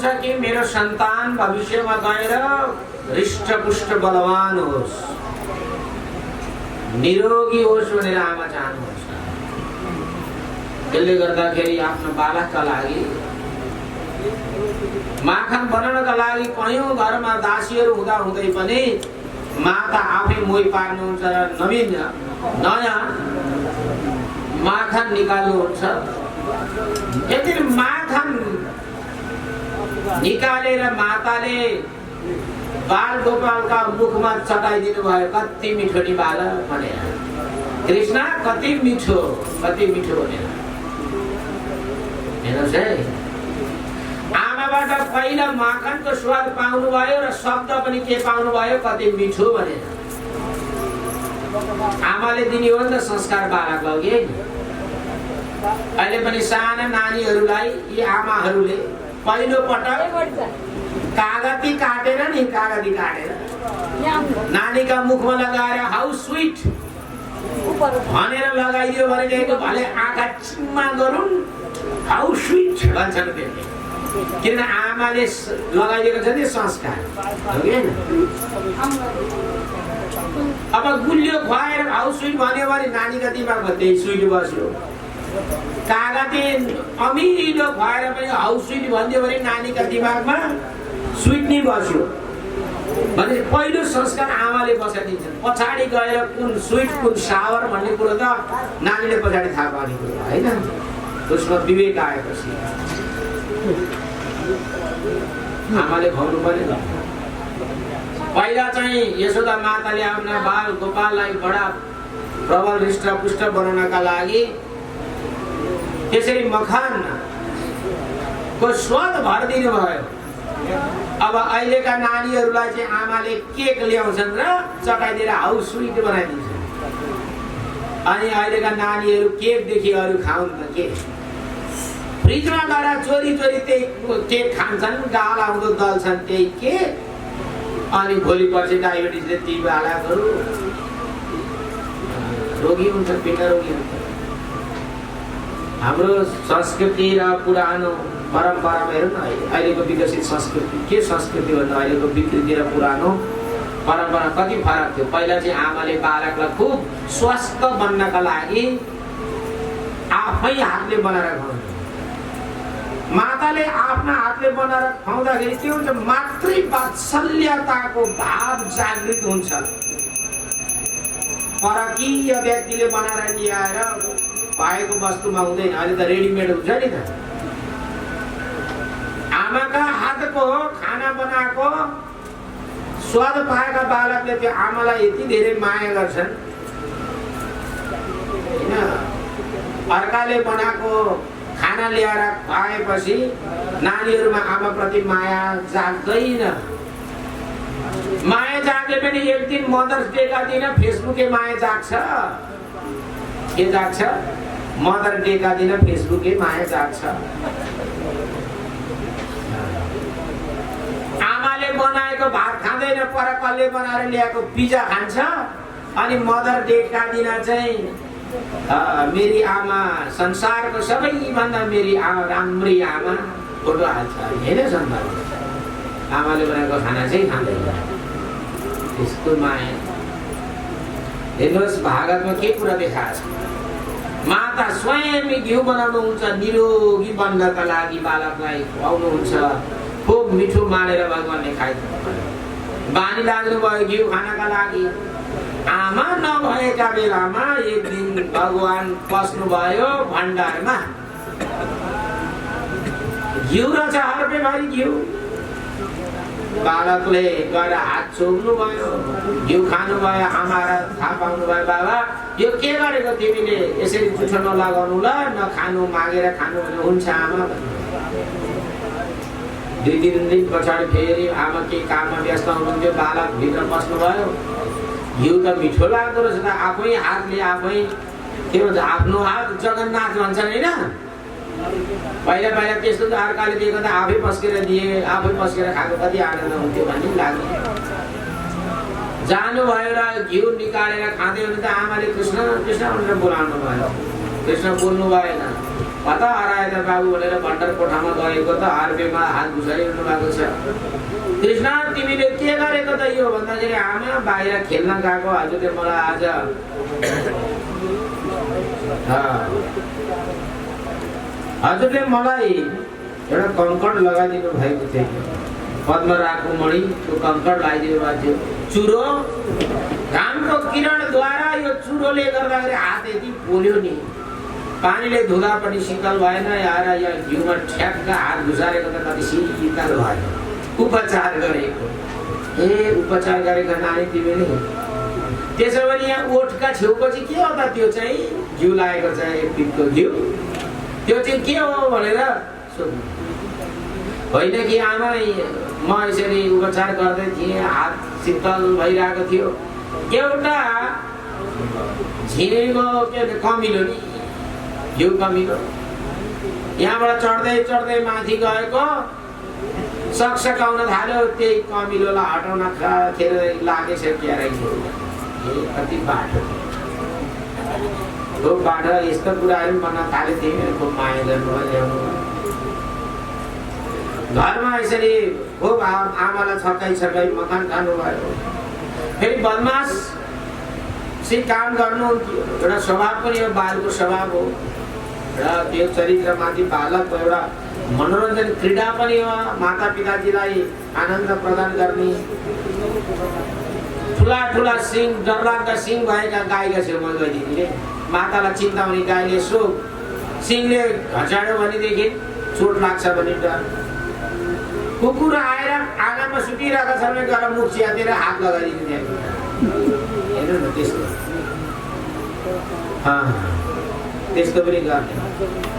चाहन्छ कि मेरो सन्तान भविष्यमा गएर हृष्टपुष्ट बलवान होस्, निरोगी होस् भनेर आमा चाहनुहुन्छ। त्यसले गर्दाखेरि आफ्नो बालकका लागि माखन बनाउनका लागि कयौं घरमा दासीहरू हुँदा हुँदै पनि माता आफै मोही पार्नुहुन्छ र नयाँ माखन निकाल्नुहुन्छ। यति माखन निकालेर माताले बाल गोपालका मुखमा चटाइदिनु भयो, कति मिठो नि बाल भनेर, कृष्ण कति मिठो भनेर। हेर्नुहोस् है, आमाबाट पहिला माखनको स्वाद पाउनु भयो र शब्द पनि के पाउनु भयो, कति मिठो भनेर। आमाले दिने हो नि त संस्कार बालकलाई, कि अहिले पनि साना नानीहरूलाई यी आमाहरूले पहिलो पटक कागती काटेर नानीका मुखमा लगाएर हाउ स्वीट भनेर लगाइदियो भने भले आँखा चिम्मा गरून्, हाउ स्वीट भन्छन्। किन आमाले लगाइदिएको छ नि संस्कार, हो कि हैन? अब गुलियो खुवाएर हाउ स्वीट भन्यो भने नानीका दिमागमा त्यही स्वीट बस्यो। कागती अमिलो खुवाएर पनि हाउ स्वीट भनिदियो भने नानीका दिमागमा स्वीट नै बस्यो। भने पहिलो संस्कार आमाले बसाइदिन्छन्, पछाडि गएर कुन स्वीट कुन सावर भन्ने कुरो त नानीले पछाडि थाहा पाउने कुरो होइन। उसमा विवेक आएपछि आमाले खुवाउनु पर्यो। पहिला चाहिँ यशोदा माताले आफ्ना बाल गोपाललाई बडा प्रबल हृष्टपुष्ट बनाउनका लागि त्यसरी मखानको स्वाद भरिदिनु भयो। अब अहिलेका नानीहरूलाई चाहिँ आमाले केक ल्याउँछन् र चटाइदिएर हाउ स्वीट बनाइदिन्छन्। अनि अहिलेका नानीहरू केकदेखि अरू खाउन् त के, फ्रिजमा गएर चोरी त्यही केक खान्छन्, गाल आउँदो दल्छन् त्यही केक। अनि भोलि पछि डायबिटिसले ती बालकहरू रोगी हुन्छ, पिण्ड रोगी हुन्छ। हाम्रो संस्कृति र पुरानो परम्परामा हेर्नु न, अहिलेको विकसित संस्कृति के संस्कृति भन्दा अहिलेको विकृति र पुरानो परम्परा कति फरक थियो। पहिला चाहिँ आमाले बालकलाई खुब स्वस्थ बन्नका लागि आफै हातले बनाएर खुवाउँथे। माताले आफ्ना हातले बनाएर खुवाउँदाखेरि के हुन्छ, मातृवात्सल्यताको भाव जागृत हुन्छ। परकीय व्यक्तिले बनाएर ल्याएर पाएको वस्तुमा हुँदैन। अहिले त रेडिमेड हुन्छ नि त। आमाका हातको खाना बनाएको स्वाद पाएका बालकले त्यो आमालाई यति धेरै माया गर्छन् हैन। अर्काले बनाएको खाना ल्याएर खुवाएपछि नानीहरूमा आमाप्रति माया जाग्दैन। माया जागे पनि एक दिन मदर्स डेका दिन फेसबुकले माया जाग्छ। के जाग्छ? मदर डेका दिन फेसबुकले माया जाग्छ। आमाले बनाएको भात खाँदैन, पर कसले बनाएर ल्याएको पिज्जा खान्छ। अनि मदर डेका दिन चाहिँ मेरी आमा संसारको सबैभन्दा मेरी आमा राम्री आमा फोटो हाल्छ। हेर्न सम्भव आमाले बनाएको खाना चाहिँ खाँदैन। यस्तो माया। हेर्नुहोस् भागवतमा के कुरा देखाएको छ। माता स्वयं घिउ बनाउनुहुन्छ निरोगी बन्नका लागि, बालकलाई खुवाउनुहुन्छ। खुब मिठो मानेर भगवानले खाइदिनु भयो। बानी लाग्नु भयो घिउ खानका लागि। आमा नभएका बेलामा एक दिन भगवान पस्नु भयो भण्डारमा। घिउ रहेछ हर्पेभरि घिउ। बालकले गएर हात चोक्नु भयो, घिउ खानु भयो। आमालाई थाहा पाउनु भयो, बाबा यो के गरेको तिमीले, यसरी जुठो नलगाउनु ल, नखानु, मागेर खानु भने हुन्छ आमा। 2-3 दिन पछाडि फेरि आमा के काममा व्यस्त हुनुहुन्थ्यो, बालक भित्र पस्नु भयो। घिउ त मिठो लाग्दो रहेछ त, आफै हातले आफै के भन्छ, आफ्नो हात जगन्नाथ भन्छन् होइन। पहिला त्यस्तो त अर्काले दिएको त आफै पस्केर दिए, आफै पस्केर खाएको कति आनन्द हुन्थ्यो भन्ने लाग्यो। जानुभयो र घिउ निकालेर खाँदै भने त आमाले कृष्ण कृष्ण भनेर बोलाउनु भयो। कृष्ण बोल्नु भएन। कता हराए त बाबु भनेर भण्डार कोठामा गएको त हार्पेमा हात घुसाइरहनु भएको छ। कृष्ण तिमीले के गरेको त यो भन्दाखेरि आमा बाहिर खेल्न गएको हजुरले मलाई आज हजुरले मलाई एउटा कङ्कड लगाइदिनु भएको थियो, पद्मरागको मणि त्यो कङ्कड लगाइदिनु भएको थियो। चुरो घामको किरणद्वारा यो चुरोले गर्दाखेरि हात यति पोल्यो नि, पानीले धुँदा पनि शीतल भएन यार, या घिउमा ठ्याक्क हात घुसारेको त कति शीतल भयो। उपचार गरेको उपचार गरेको नानी तिमीले। त्यसो भने यहाँ ओठका छेउको चाहिँ के हो त? त्यो चाहिँ घिउ लागेको छ, एक पिपको घिउ, त्यो चाहिँ के हो भनेर सोध्नु होइन कि आमा म यसरी उपचार गर्दै थिएँ, हात शीतल भइरहेको थियो, एउटा झिनेको के कमिलो नि घिउ कमिलो, यहाँबाट चढ्दै चढ्दै माथि गएको सकसकाउन थाल्यो, त्यही कमिलोलाई हटाउन खेर लागेछ क्यारे कति बाटो खूब बाटो यस्तो कुराहरू भन्न थाले थिएँ। खुब माया गर्नुभयो ल्याउनु घरमा, यसरी खुब आमालाई छक्काइ मखान खानुभयो। फेरि बदमास काम गर्नुहुन्थ्यो, एउटा स्वभाव पनि हो, बालको स्वभाव हो र त्यो चरित्रमाथि बालकको एउटा मनोरञ्जन क्रीडा पनि हो, माता पिताजीलाई आनन्द प्रदान गर्ने। ठुला ठुला सिंह डरलाग्दा सिंह भएका गाईका छेउमा गइदिने, मातालाई चिन्ता हुने गाईले यसो सिंहले घचाड्यो भनेदेखि चोट लाग्छ भने डर। कुकुर आएर आँगनमा सुतिरहेका छ भने गएर मुख च्यातेर हात लगाइदिने, हेर्नु न त्यस्तो त्यस्तो पनि गर्ने।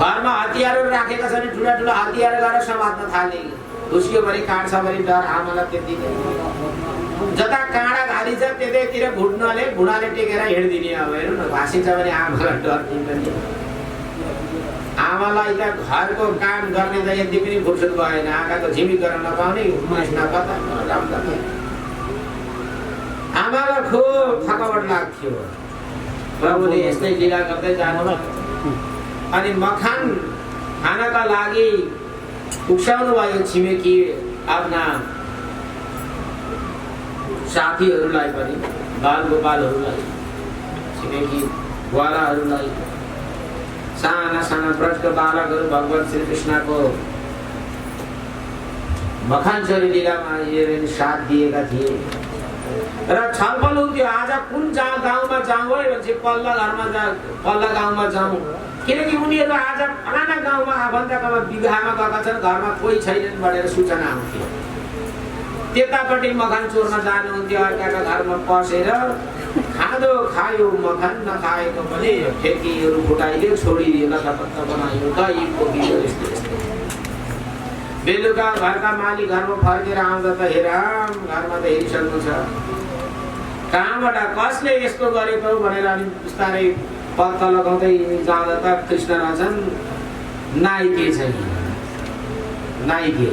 घरमा हतियारहरू राखेका छन्, ठुला ठुला हतियार गरेर समात्न थाले, घुस्क्यो भने काट्छ भने डर। आमालाई त्यति जता काँडा घालिन्छ त्यतैतिर भुँडाले टेकेर हिँड्दिने। अब हेर्नु न भाँसिन्छ भने आमालाई डर दिँदैन। आमालाई त घरको काम गर्ने त यति पनि फुर्सद भएन, आँखाको झिमिक गर्न नपाउने, आमालाई खुब थकावट लाग्थ्यो। प्रभुले यस्तै लीला गर्दै जानु। अनि मखान खानका लागि उक्साउनु भयो छिमेकी आफ्ना साथीहरूलाई पनि, बालगोपालहरूलाई, छिमेकी बुवालाहरूलाई, साना साना ब्रजका बालकहरू भगवान श्री कृष्णको मखान चोरी लीलामा साथ दिएका थिए र छलफल हुन्थ्यो, आज कुन गाउँमा जाउँ है भन्छ, पल्ला गाउँमा जाउँ, किनकि उनीहरू आज फलाना गाउँमा आफन्तकामा विवाहमा गएका छन्, घरमा कोही छैनन् भनेर सूचना आउँथ्यो। त्यतापट्टि मखान चोर्न जानुहुन्थ्यो, अर्काका घरमा पसेर खाँदो खायो मखान, नखाएको पनि ठेकीहरू फुटाइदियो, छोडिदियो, लतापत्ता बनाइयो, दही पोखियो, यस्तो यस्तो। बेलुका घरका मालिक घरमा फर्केर आउँदा त हेराम घरमा त हेरिसक्नु छ, कहाँबाट कसले यस्तो गरेको भनेर अनि बिस्तारै पत्ता लगाउँदै जाँदा त कृष्ण रहेछन्, नाइके छैन, नाइके।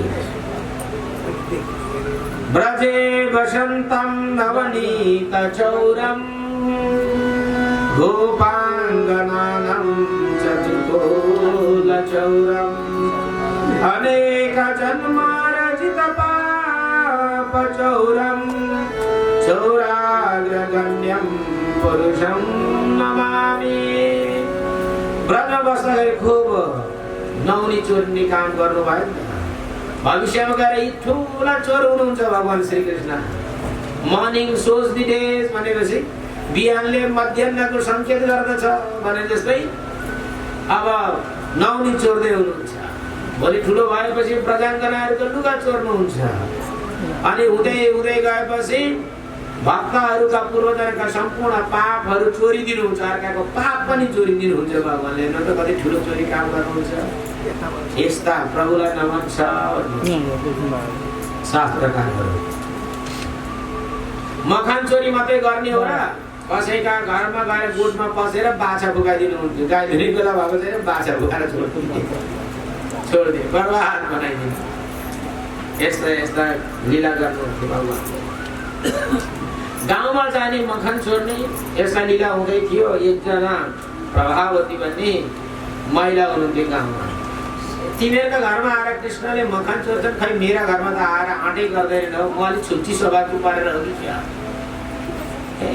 ब्रजे वसन्तं नवनीत चौरम गोपाङ्गनानं चतुकोल चौरम अनेक जन्मार्जित पाप चौरम चौराग्रगण्यं पुरुषं नमामि। ब्रज बस्दाखेरि खुब नौनी चोर्ने काम गर्नुभयो। भविष्यमा गएर यी ठुला चोर हुनुहुन्छ भगवान Shri Krishna. Morning shows the days भनेपछि बिहानले मध्याहको सङ्केत गर्दछ भने जस्तै अब नौनी चोर्दै हुनुहुन्छ। भोलि ठुलो भएपछि प्रजाङ्गनाहरूको लुगा चोर्नुहुन्छ। अनि हुँदै हुँदै गएपछि भक्तहरूका पूर्वजनका सम्पूर्ण पापहरू चोरिदिनुहुन्छ, अर्काको पाप पनि चोरिदिनुहुन्छ भगवानले। न त कति ठुलो चोरी काम गर्नुहुन्छ। यस्ता प्रभुलाई नमन छ शास्त्रकारहरू। मखान चोरी मात्रै गर्ने हो र? कसैका घरमा गएर गोठमा पसेर बाछा फुकाइदिनुहुन्थ्यो। गाई धुने बेला भएको छैन, बाछा फुकाएर छोडिदिए, बर्बाद बनाइदिनु। यस्ता यस्ता लीला गर्नुहुन्थ्यो भगवान। गाउँमा जाने मखान छोड्ने यस्ता लीला हुँदै थियो। एकजना प्रभावती भन्ने महिला हुनुहुन्थ्यो गाउँमा। तिमीहरूका घरमा आएर कृष्णले मखान चोर्छन्, खै मेरा घरमा त आएर आँटै गर्दैन हो, म अलिक छुच्ची स्वभावको परेर हो कि क्या? ए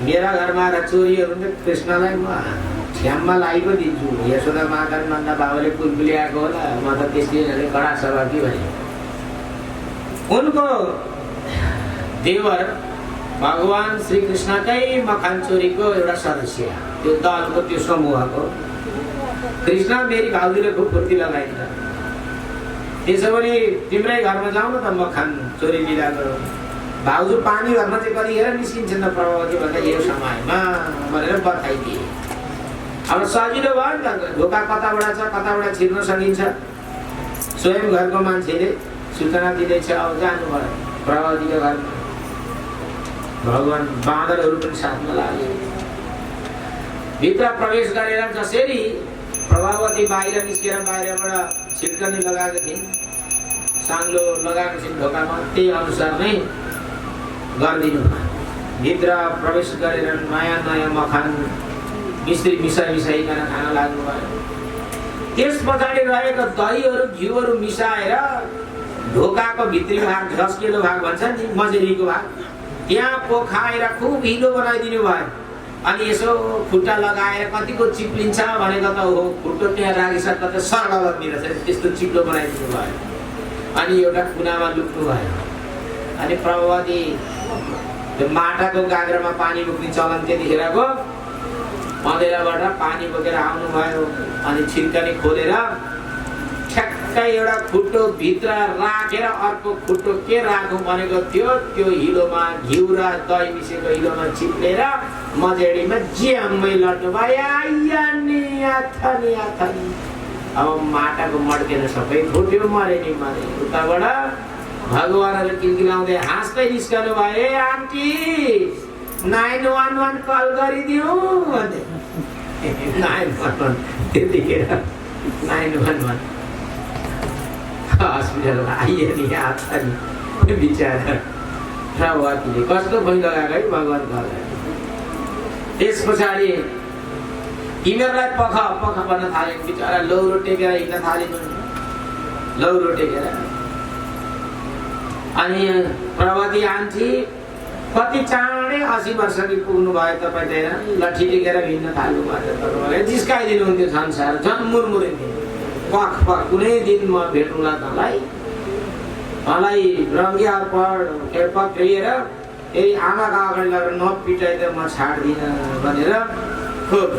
मेरा घरमा आएर चोरीहरू भने कृष्णलाई म छ्याममा लागि पो दिन्छु। यशोदा माता नन्दा बाबाले कुलकुली आएको होला, म त त्यसले कडा स्वभावकी भने। उनको देवर भगवान श्री कृष्णकै मखान चोरीको एउटा सदस्य, त्यो दलको त्यो समूहको। कृष्ण मेरी भाउजूले खुब फुर्ती लगाइन्छ, त्यसो भने तिम्रै घरमा जाउँ न त मखान चोरी लिँदा गरौँ। भाउजू पानी घरमा चाहिँ कतिखेर निस्किन्छन् न प्रभावती भन्दा यो समयमा भनेर बताइदिए। अब सजिलो भयो नि त, ढोका कताबाट छ कताबाट छिर्न सकिन्छ। स्वयं घरको मान्छेले सूचना दिँदैछ, अब जानु भयो प्रभावतीको घरमा। भगवान बाँदरहरू पनि साथमा लागे। भित्र प्रवेश गरेर जसरी प्रभावती बाहिर निस्केर बाहिरबाट छिटकनी लगाएको थिइन्, साङ्लो लगाएको छिन् ढोकामा, त्यही अनुसार नै गरिदिनु। भित्र प्रवेश गरेर नयाँ नयाँ मखान मिसाइकन खान लाग्नु भयो। त्यस पछाडि रहेको दहीहरू घिउहरू मिसाएर ढोकाको भित्री भाग, झस्किलो भाग भन्छ नि, मजेरीको भाग, त्यहाँ पोखाएर खुब हिलो बनाइदिनु भयो। अनि यसो खुट्टा लगाएर कतिको चिप्लिन्छ भनेको त हो, खुट्टो त्यहाँ राखिसक्दा त सर्ग बनिरहेछ, त्यस्तो चिप्लो बनाइदिनु भयो। अनि एउटा कुनामा लुक्नु भयो। अनि प्रभावती त्यो माटाको गाग्रामा पानी बोक्ने चलन त्यतिखेरको, मधेराबाट पानी बोकेर आउनुभयो। अनि छिर्कनी खोलेर ठ्याक्कै एउटा खुट्टो भित्र राखेर अर्को खुट्टो के राखौँ भनेको थियो, त्यो हिलोमा घिउ र दही मिसेको हिलोमा चिप्लेर मजेडीमा ज्याम्मै लड्नु भयो। अब माटाको मड्केर सबै फुट्यो, मरे नि मरे। उताबाट भगवानहरू किलकिलाउँदै हाँस्दै निस्कनु भयो, ए आन्टी 911 कल गरिदिउँ भन्दै। 911 त्यतिखेर 911 हस्पिटल आइयो नि, आएको नि बिचरा प्रभावतीले कस्तो भइ लगाएको है भगवान। त्यस पछाडि तिनीहरूलाई पख भन्न थाल्यो, बिचरा लौरो टेकेर हिँड्न थालिनु, लौरो टेकेर। अनि प्रभावती आन्टी कति चाँडै 80 वर्षकी पुग्नु भयो तपाईँ, त्यहाँ लट्ठी टेकेर हिँड्न थाल्नु भयो। जिस्काइदिनु हुन्थ्यो संसार, झन् मुरमुरिन्थ्यो। पख कुनै दिन म भेटौँला तँलाई, मलाई रङ्गिया पक्रिएर फेरि आमाको अगाडि लगेर नपिटाइ त म छाड्दिनँ भनेर खुब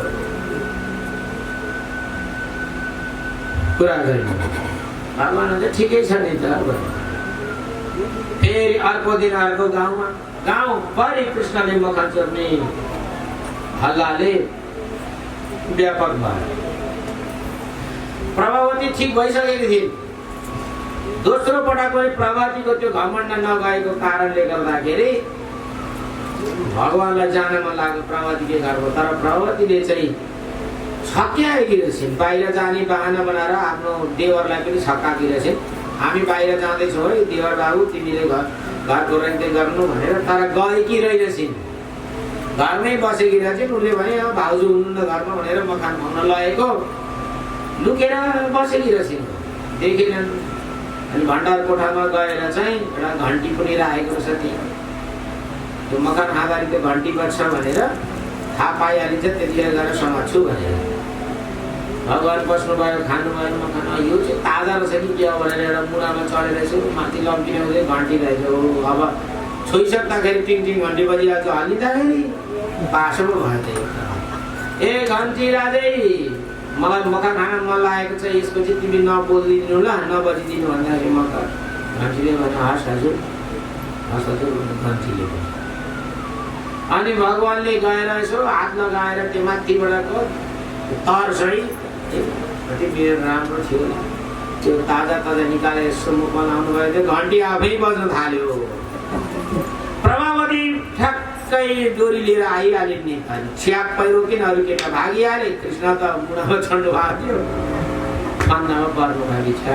कुरा गरिन्। भगवान चाहिँ ठिकै छ नि त। फेरि अर्को दिन अर्को गाउँभरि कृष्णले मखान चोर्ने हल्लाले व्यापक भयो। प्रभावती ठिक भइसकेकी थिइन्। दोस्रो पटक पनि प्रभावतीको त्यो घमण्ड नगएको कारणले गर्दाखेरि भगवानलाई जान मन लाग्यो प्रभावतीको घरको। तर प्रभावतीले चाहिँ छक्क्याएकी रहेछन्, बाहिर जाने बहाना बनाएर आफ्नो देवरलाई पनि छक्काएकी रहेछन्। हामी बाहिर जाँदैछौँ है देवर बाबु, तिमीले घरको रेन्दै गर्नु भनेर। तर गएकी रहेछन्, घरमै बसेकी रहेछन्। उसले भने भाउजू हुनुहुन्न घरमा भनेर मखान खुवाउन लगेको लुकेर बसेकी रहेछन्, देखिनन्। अनि भण्डार कोठामा गएर चाहिँ एउटा घन्टी पनि राखेको रहेछ त्यहाँ। त्यो मखान खाँदाखेरि त्यो घन्टी बज्छ भनेर थाहा पाइहालिन्छ, त्यतिखेर गएर समात्छु भनेर। भगवान बस्नुभयो, खानुभयो मखान। यो चाहिँ ताजा रहेछ कि क्या भनेर एउटा मुनामा चढेर यसो माथि लम्किने हुँदै घन्टी रहेछ। अब छोइसक्दाखेरि टिङ टिङ घन्टी बजिरहेको छ, हालिँदाखेरि बासो पो भयो त्यही। ए घन्टी राजै, मलाई मखान खान मन लागेको छ, यसको चाहिँ तिमी नबोलिदिनु ल, नबजिदिनु भन्दाखेरि मखान घन्टीले भने हस् हजुर, हस् हजुर घन्टीले। अनि भगवानले गएर यसो हात लगाएर त्यो माथिबाटको तर्सै कति मेरो राम्रो थियो, त्यो ताजा निकालेर यसो मुखमा लाउनु भयो, त्यो घन्टी आफै बज्न थाल्यो। प्रभावती ठ्याक्कै डोरी लिएर आइहालिन् नि, छ्याप पहिरो किन अरू केटा भागिहाले। कृष्ण त मुनामा चढ्नु भएको थियो, अन्नमा पर्नु भागी छ।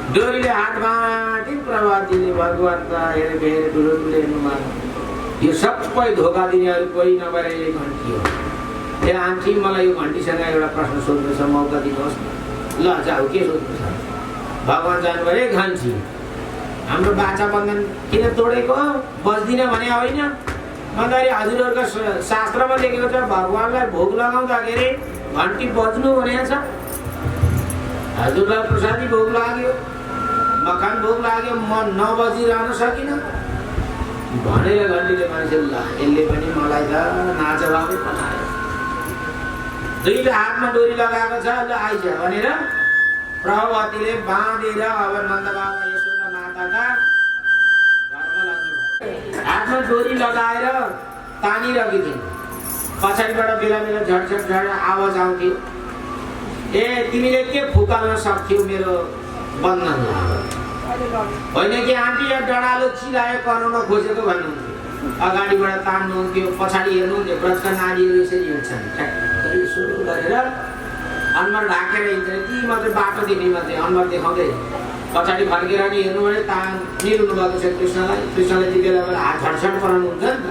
डोरीले हात बाँधी प्रभावतीले भगवानका हेरे ठुलो हेर्नुमा यो सबै धोका दिनेहरू कोही नभएर घन्टी हो। ए आन्टी मलाई यो घन्टीसँग एउटा प्रश्न सोध्नु छ, मौका दिनुहोस् न। ल जाऊ, के सोध्नु छ? भगवान् जानु भने घन्टी हाम्रो बाचा बन्धन किन तोडेको? बस्दिन भने होइन भन्दाखेरि हजुरहरूको शास्त्रमा लेखेको छ भगवान्लाई भोग लगाउँदाखेरि घन्टी बज्नु भनेको छ। हजुरलाई प्रसादी भोग लाग्यो, मखान भोग लाग्यो, म नबजिरहन सकिनँ भनेर घन्टीले मान्छे ल यसले पनि मलाई त नाजवाबै बनायो। दुईटा हातमा डोरी लगाएको छ, ल आइज भनेर प्रभुवतीले बाँधेर अब नन्द बाबा यशोदा माताका घरमा लग्नुभयो। हातमा डोरी लगाएर तानिरहेकी पछाडिबाट बेला बेला झटझट झट आवाज आउँथ्यो, ए तिमीले के फुकाल्न सक्थ्यौ मेरो बन्धनलाई? होइन कि आन्टी या डडालो चिलायो कराउन खोजेको भन्नुहुन्थ्यो। अगाडिबाट तान्नुहुन्थ्यो, पछाडि हेर्नुहुन्थ्यो, व्रतका नारीहरू यसरी हिँड्छन् सुरु गरेर अनुहार ढाकेर हिँड्छन्, ती मात्रै बाटो देख्ने मात्रै अनुहार देखाउँदै पछाडि फर्केर नि हेर्नु भने निरुनु भएको छ कृष्णलाई। कृष्णले त्यति बेला बेला हात झटझट बनाउनुहुन्छ नि त।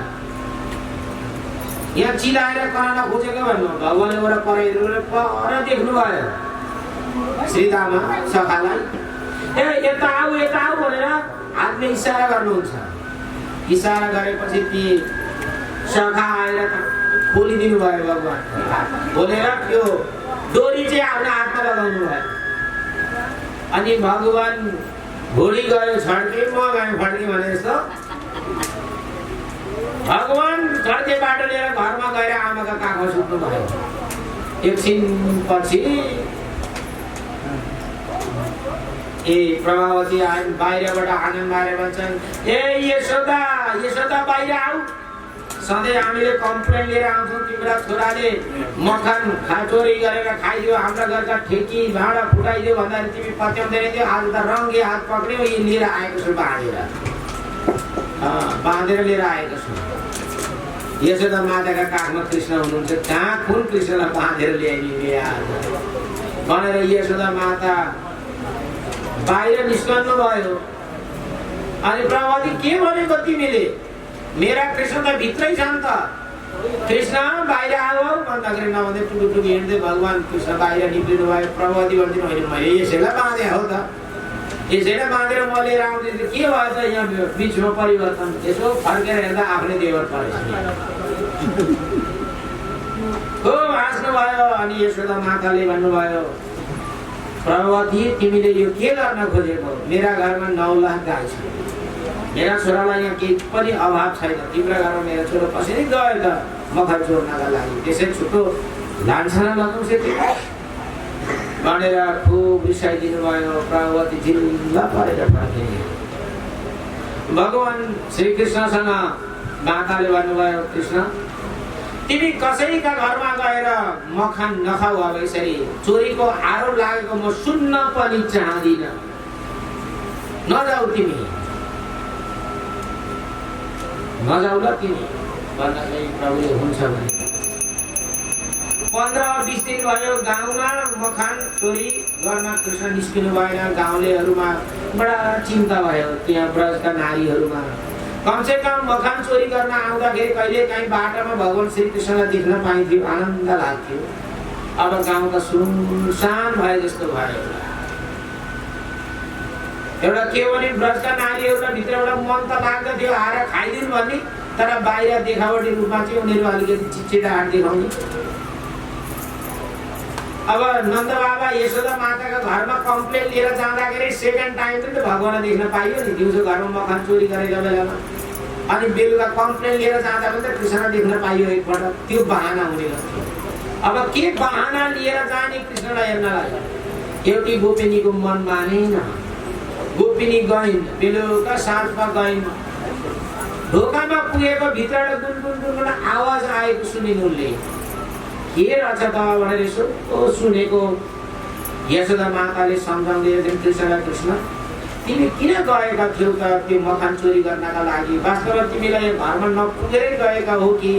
यहाँ चिलाएर कराउन खोजेको भन्नु भगवान्ले एउटा पर देख्नुभयो सीतामा सखालाई, ए यता आऊ भनेर हातले इसारा गर्नुहुन्छ। इसारा गरेपछि ती सखा आएर खोलिदिनु भयो भगवान्, खोलेर त्यो डोरी चाहिँ आफ्नो हातमा लगाउनु भयो। अनि भगवान् घोडी गयो छड्के, म गएँ फड्के भने जस्तो भगवान् छड्के बाटो लिएर घरमा गएर आमाका काखमा सुत्नु भयो। एकछिन पछि ए प्रभावती बाहिरबाट आनन्द आएर भन्छन्, ए यशोदा यशोदा बाहिर आऊ, सधैँ हामीले कम्प्लेन लिएर आउँछौँ तिम्रो छोराले मखान चोरी गरेर खाइदियो, हाम्रा घरका ठेकी भाँडा फुटाइदियो भन्दाखेरि तिमी पत्याउँदैन थियो। आज त रङ्गे हात पक्रियो, यी लिएर आएको छु बाँधेर लिएर आएको छु। यशोदा माताका काखमा कृष्ण हुनुहुन्छ, कहाँ कुन कृष्णलाई बाँधेर ल्याइदिने भनेर यशोदा माता बाहिर निस्कनु भयो। अनि प्रभावती के भनेको तिमीले? मेरा कृष्ण त भित्रै छन् त, कृष्ण बाहिर आऊ भन्दाखेरि नभन्दै टुडुक हिँड्दै भगवान् कृष्ण बाहिर निक्लिनु भयो। प्रभावती भनिदिनु होइन मैले यसैलाई बाँधे हो त, यसैलाई बाँधेर म लिएर आउँदै के भयो त यहाँ बिचमा परिवर्तन? यसो फर्केर हेर्दा आफ्नै देवर परेछ, खुब हाँस्नु भयो। अनि यशोदा माताले भन्नुभयो, प्रभावती तिमीले यो के गर्न खोजेको? मेरा घरमा 9 लाख गाई छ, मेरा छोरालाई यहाँ केही पनि अभाव छैन, तिम्रो घरमा मेरो छोरो कसरी गयो त मखान चोर्नका लागि? त्यसै छुट्टो लान्छना लगाउँछ भनेर खुब रिसाइदिनु भयो। प्रभावती जिल्ला परेर फर्किने। भगवान् श्रीकृष्णसँग माताले भन्नुभयो, कृष्ण तिमी कसैका घरमा गएर मखान नखाऊ, अब यसरी चोरीको आरोप लागेको म सुन्न पनि चाहदिन, नजाऊ तिमी, नजाऊ ल तिमी भन्दाखेरि प्रभुले हुन्छ भने 15-20 दिन भयो गाउँमा मखान चोरी गर्न कृष्ण निस्किनु भएन। गाउँलेहरूमा बडा चिन्ता भयो, त्यहाँ ब्रजका नारीहरूमा। कमसे कम मखान चोरी गर्न आउँदाखेरि कहिले काहीँ बाटोमा भगवान् श्रीकृष्णलाई देख्न पाइन्थ्यो, आनन्द लाग्थ्यो। अब गाउँ त सुनसान भए जस्तो भयो। एउटा के भने ब्रजका नारीहरूलाई भित्रबाट मन त लाग्दथ्यो आएर खाइदिनु भन्ने, तर बाहिर देखावटी रूपमा चाहिँ उनीहरू अलिकति चिच्चिटा हात देखाउने। अब नन्द बाबा यशोदा माताका घरमा कम्प्लेन लिएर जाँदाखेरि सेकेन्ड टाइम पनि त भगवान देख्न पाइयो नि, दिउँसो घरमा मखान चोरी गरेको बेलामा। अनि बेलुका कम्प्लेन लिएर जाँदा पनि त कृष्ण देख्न पाइयो एकपल्ट, त्यो बहाना हुने गर्थ्यो। अब के बहाना लिएर जाने कृष्णलाई हेर्नलाई? एउटी गोपिनीको मन मानेन, गोपिनी गइन्, बेलुका साँझमा गइन्, ढोकामा पुगेको भित्रबाट गुनगुन गुनगुन आवाज आएको सुनिन् उनले। के रहेछ त भनेर यसो सुनेको यशोदा माताले सम्झाउँदै कृष्णलाई, कृष्ण तिमी किन गएका थियौ त त्यो मखान चोरी गर्नका लागि? वास्तवमा तिमीलाई घरमा नपुगेरै गएका हो कि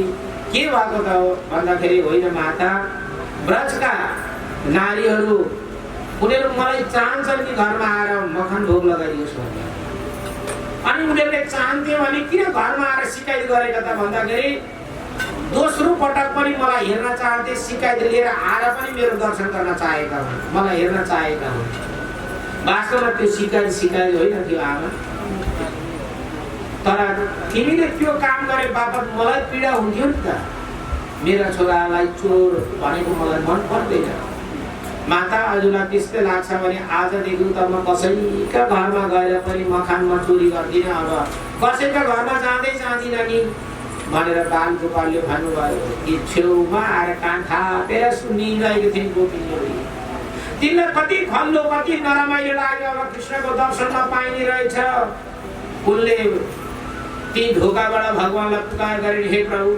के भएको त हो भन्दाखेरि, होइन माता, ब्रजका नारीहरू उनीहरू मलाई चाहन्छन् कि घरमा आएर मखान भोग लगाइदियोस् भने। अनि उनीहरूले चाहन्थे भने किन घरमा आएर सिकाइ गरेका त भन्दाखेरि दोस्रो पटक पनि मलाई हेर्न चाहन्थे, सिकाइत लिएर आएर पनि मेरो दर्शन गर्न चाहेका हुन्, मलाई हेर्न चाहेका हुन्। वास्तवमा त्यो सिकाइ होइन त्यो आमा, तर तिमीले त्यो काम गरे बापत मलाई पीडा हुन्थ्यो नि त। मेरा छोरालाई चोर भनेको मलाई मन पर्दैन। माता हजुरलाई त्यस्तै लाग्छ भने आजदेखि त म कसैका घरमा गएर पनि मखानमा चोरी गर्दिनँ, अब कसैका घरमा जाँदै जाँदिनँ नि भनेर बाल गोपालले भन्नुभयो। कि छेउमा आएर कान थापेर सुनिरहेको थिइन् गोपिनीहरू। तिनलाई कति खल्लो कति नरमाइलो लाग्यो। अब कृष्णको दर्शनमा पाइने रहेछ। उनले ती ढोकाबाट भगवानलाई पुकार गरिन्, हे प्रभु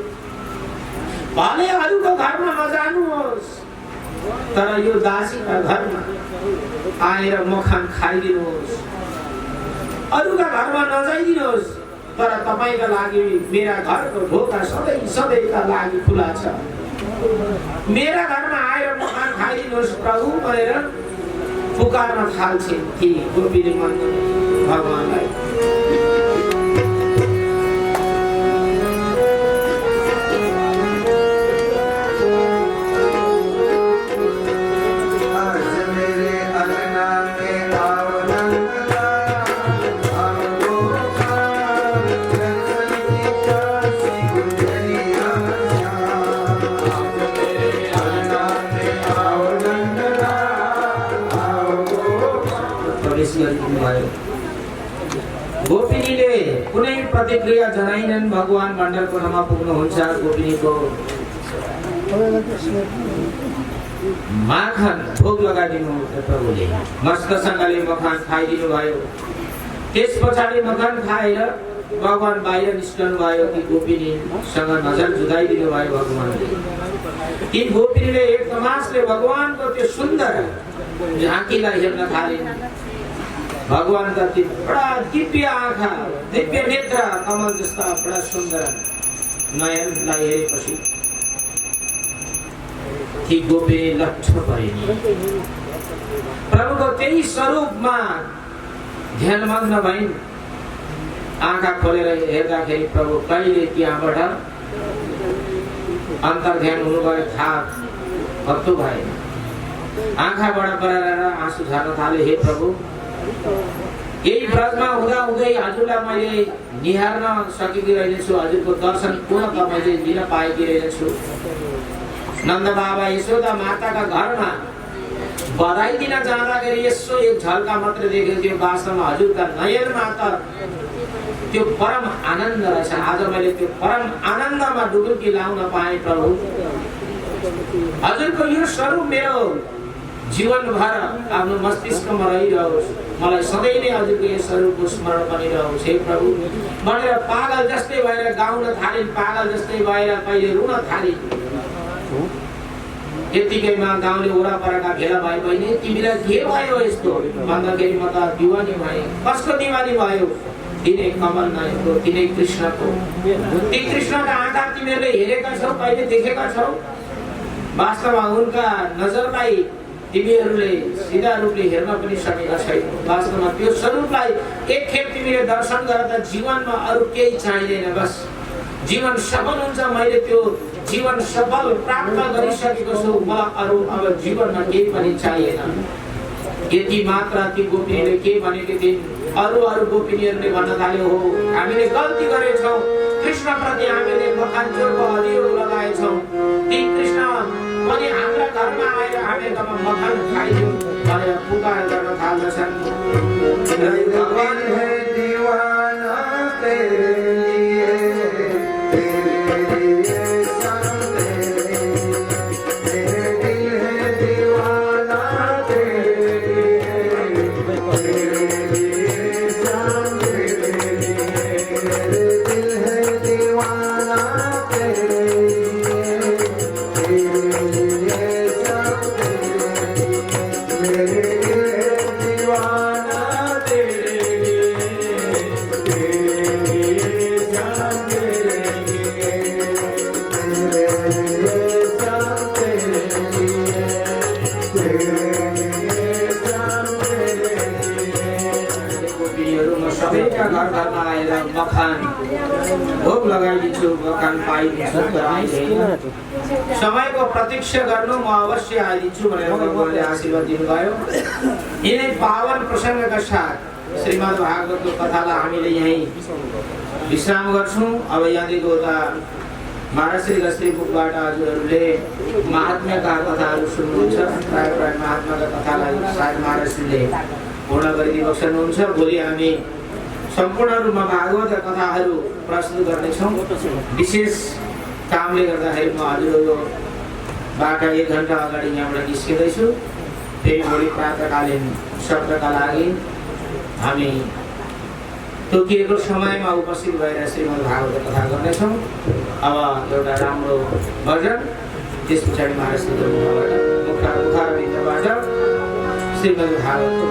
भले अरूको घरमा नजानुहोस्, तर यो दासीका घरमा आएर मखान खाइदिनुहोस्, अरूका घरमा नजाइदिनुहोस्, तर तपाईका लागि मेरा घरको ढोका सधैँका लागि खुला छ। मेरा घरमा आएर मखान खाइदिनुहोस् प्रभु भनेर पुकार्न थाल्छिन् ती गोपीले भगवानलाई। गोपिनीले कुनै प्रतिक्रिया जनाइनन्। भगवान भण्डारकोठामा पुग्नुहुन्छ। गोपिनीको माखन भोग लगाइदिनु प्रभुले मस्तसँगले मखान खाइदिनु भयो। त्यस पछाडि मखान खाएर भगवान बाहिर निस्कनु भयो कि गोपिनीसँग नजर जुदाइदिनु भयो भगवानले। ती गोपिनीले एक तमासले भगवानको त्यो सुन्दर झाँकीलाई हेर्न थालिन्। भगवान का बड़ा दिव्य आँखा, दिव्य नेत्र, कमल जस्ता बड़ा सुंदर नयनलाई हेरेपछि ती गोपिनी लक्ष्य परिन्। प्रभुको त्यही स्वरूपमा ध्यानमग्न भइन्। आँखा खोलेर हेर्दाखेरि प्रभु कहिले त्यहाँबाट अन्तर्ध्यान हुनुभयो थाहा पत्तो भएन। आँखाबाट बराएर आँसु झर्न थाले। हे प्रभु यही ब्रजमा हुँदै हजुरलाई मैले निहार्न सकेकी रहेछु, हजुरको दर्शन पुनः मैले लिन पाएकी रहेछु। नन्द बाबा यशोदा माताका घरमा बधाई दिन जाँदाखेरि यसो एक झल्का मात्र देखेको थियो। वास्तवमा हजुरका नयनमा त त्यो परम आनन्द रहेछ। आज मैले त्यो परम आनन्दमा डुबुकी लाउन पाएँ प्रभु। हजुरको यो स्वरूप मेरो जीवनभर आफ्नो मस्तिष्कमा रहिरहोस्, मलाई सधैँ नै हजुरको यो स्वरूपको स्मरण बनिरहोस् हे प्रभु भनेर पागल जस्तै भएर गाउन थालिन्। पागल जस्तै भएर कहिले रुन थालिन्। यतिकैमा गाउँले वरपरका भेला भाइ बहिनी तिमीलाई के भयो यस्तो भन्दाखेरि म त दिवानी भएँ। कसको दिवानी भयो? तिनै कमल नयनको, तिनै कृष्णको। ती कृष्णका आँखा तिमीहरूले हेरेका छौ, कहिले देखेका छौ? वास्तवमा उनका नजरलाई तिमीहरूले सीधा रूपले हेर्न पनि सकेका छैनौ। वास्तवमा त्यो स्वरूपलाई एक खेप तिमीले दर्शन गर्दा जीवनमा अरू केही चाहिँदैन। बस जीवन सफल हुन्छ। मैले त्यो जीवन सफल प्राप्त गरिसकेको छु। मलाई अरू अब जीवनमा केही पनि चाहिएन। यति मात्र ती गोपिनीले के भनेको थिइन्? अरू गोपिनीहरूले भन्न थाल्यो, हो हामीले गल्ती गरेछौँ, कृष्ण प्रति हामीले मखान चोरको अभियोग लगाएछौँ। ती कृष्ण पनि हाम्रा घरमा आएर हामीहरूमा मखान खाइदियो भनेर पुकार गर्न थाल्दछन्। भगवान है दीवाना तेरे लिए, तेरे लिए सब तेरे, तेरे दिल है दीवाना तेरे लिए, तेरे लिए सब तेरे लिए, तेरे दिल है दीवाना तेरे लिए, मेरे दिल है दीवाना तेरे सबैका घर घरमा आएर मखान भोग लगाइदिन्छु, मखान पाइदिन्छु, तर अहिले समयको प्रतीक्षा गर्नु, म अवश्य आइदिन्छु भनेर भगवानले आशीर्वाद दिनुभयो। यिनै पावन प्रसङ्गका साथ श्रीमद् भागवतको कथालाई हामीले यहीँ विश्राम गर्छौँ। अब यहाँदेखि उता महाराष्ट्री गस्त्री बुकबाट हजुरहरूले महात्म्यका कथाहरू सुन्नुहुन्छ। प्राय प्राय महात्माका कथालाई सायद महाराष्ट्रीले पूर्ण गरिदिइबक्सनुहुन्छ। भोलि हामी सम्पूर्ण रूपमा भागवत कथाहरू प्रस्तुत गर्नेछौँ। विशेष कामले गर्दाखेरि म हजुरहरूबाट 1 घण्टा अगाडि यहाँबाट निस्किँदैछु। फेरि भोलि प्रातःकालीन सत्रका लागि हामी तोकिएको समयमा उपस्थित भएर श्रीमद् भागवत कथा गर्नेछौँ। अब एउटा राम्रो भजन, त्यस पछाडि महाराष्ट्रबाट मुखारविन्दबाट श्रीमद् भागवतको